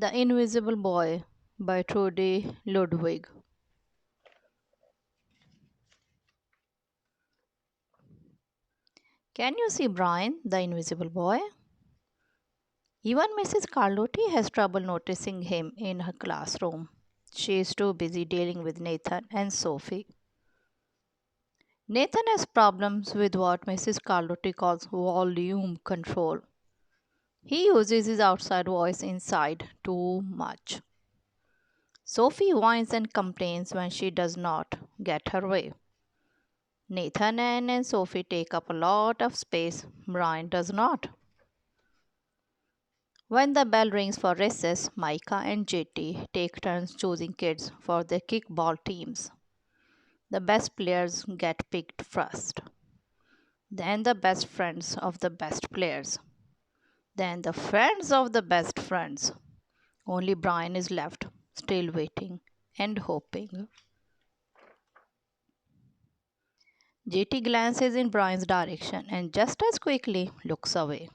The Invisible Boy by Trudy Ludwig. Can you see Brian, the invisible boy? Even Mrs. Carlotti has trouble noticing him in her classroom. She is too busy dealing with Nathan and Sophie. Nathan has problems with what Mrs. Carlotti calls volume control. He uses his outside voice inside too much. Sophie whines and complains when she does not get her way. Nathan and Sophie take up a lot of space. Brian does not. When the bell rings for recess, Micah and JT take turns choosing kids for their kickball teams. The best players get picked first, then the best friends of the best players, then the friends of the best friends. Only Brian is left, still waiting and hoping. JT glances in Brian's direction and just as quickly looks away.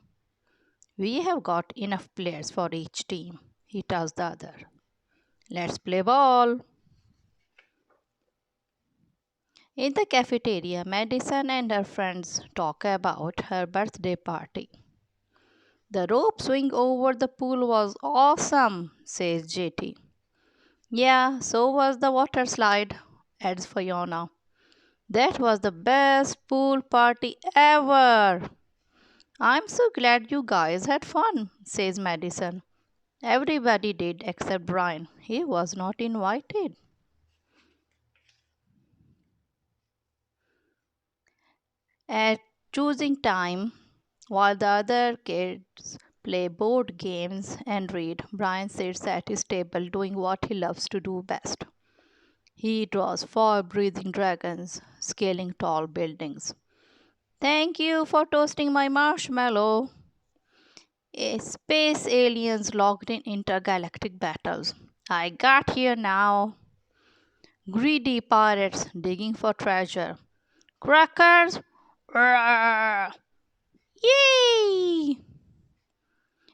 We have got enough players for each team, he tells the other. Let's play ball. In the cafeteria, Madison and her friends talk about her birthday party. The rope swing over the pool was awesome, says JT. Yeah, so was the water slide, adds Fiona. That was the best pool party ever. I'm so glad you guys had fun, says Madison. Everybody did except Brian. He was not invited. At choosing time, while the other kids play board games and read, Brian sits at his table doing what he loves to do best. He draws fire breathing dragons scaling tall buildings. Thank you for toasting my marshmallow. Space aliens locked in intergalactic battles. I got here now. Greedy pirates digging for treasure. Crackers! Roar! Yay!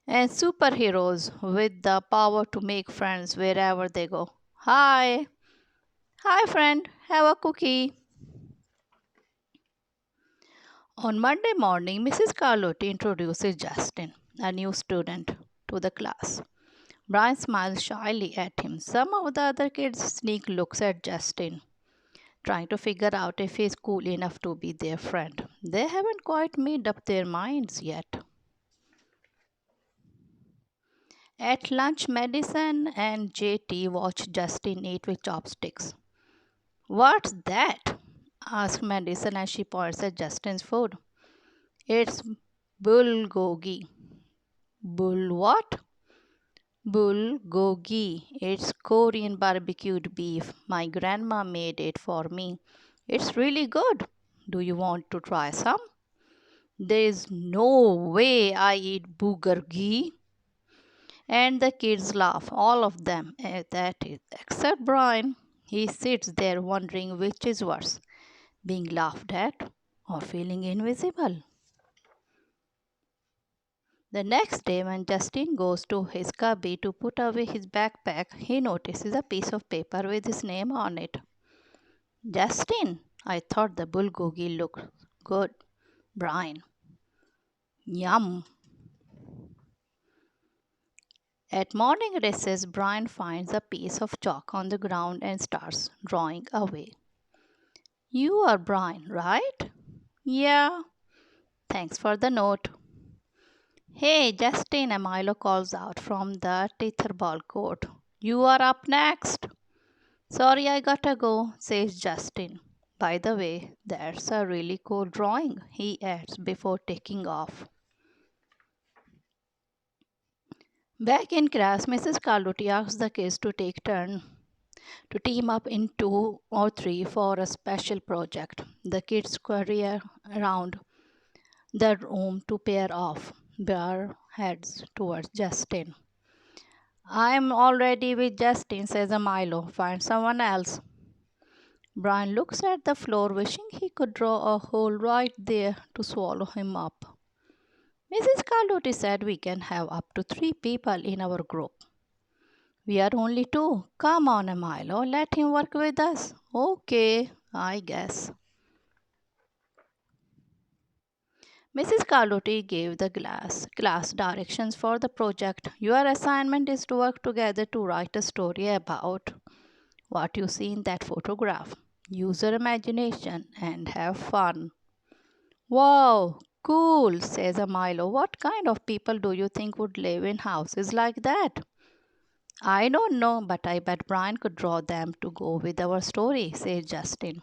And superheroes with the power to make friends wherever they go. Hi! Hi, friend. Have a cookie. On Monday morning, Mrs. Carlotti introduces Justin, a new student, to the class. Brian smiles shyly at him. Some of the other kids sneak looks at Justin, trying to figure out if he's cool enough to be their friend. They haven't quite made up their minds yet. At lunch, Madison and JT watch Justin eat with chopsticks. What's that? Asks Madison as she points at Justin's food. It's bulgogi. Bul what? Bulgogi. It's Korean barbecued beef. My grandma made it for me. It's really good. Do you want to try some? There is no way I eat bulgogi. And the kids laugh, all of them, that is, except Brian. He sits there wondering which is worse, being laughed at or feeling invisible. The next day, when Justin goes to his cubby to put away his backpack, he notices a piece of paper with his name on it. Justin, I thought the bulgogi looked good. Brian, yum. At morning recess, Brian finds a piece of chalk on the ground and starts drawing away. You are Brian, right? Yeah. Thanks for the note. Hey, Justin, Milo calls out from the tetherball court. You are up next. Sorry, I gotta go, says Justin. By the way, that's a really cool drawing, he adds before taking off. Back in class, Mrs. Carlotti asks the kids to take turn to team up in two or three for a special project. The kids scurry around the room to pair off. Bear heads towards Justin. I'm already with Justin, says Milo. Find someone else. Brian looks at the floor, wishing he could draw a hole right there to swallow him up. Mrs. Carlotti said we can have up to three people in our group. We are only two. Come on, Milo, let him work with us. Okay, I guess. Mrs. Carlotti gave the class directions for the project. Your assignment is to work together to write a story about what you see in that photograph. Use your imagination and have fun. Wow, cool, says Milo. What kind of people do you think would live in houses like that? I don't know, but I bet Brian could draw them to go with our story, says Justin.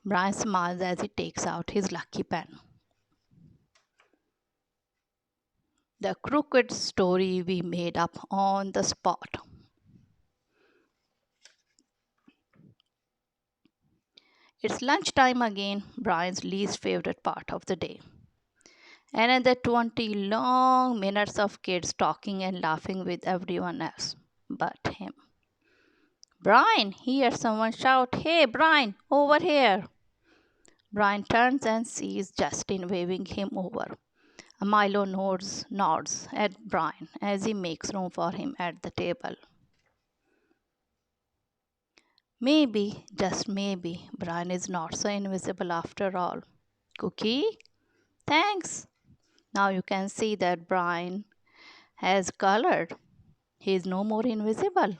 Brian smiles as he takes out his lucky pen. The crooked story we made up on the spot. It's lunchtime again, Brian's least favorite part of the day. Another 20 long minutes of kids talking and laughing with everyone else but him. Brian, hears someone shout, Hey, Brian, over here. Brian turns and sees Justin waving him over. Milo nods at Brian as he makes room for him at the table. Maybe, just maybe, Brian is not so invisible after all. Cookie? Thanks. Now you can see that Brian has colored. He is no more invisible.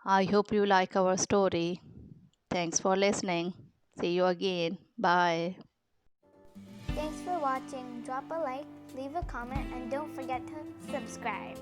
I hope you like our story. Thanks for listening. See you again. Bye. Thanks for watching. Drop a like, leave a comment, and don't forget to subscribe.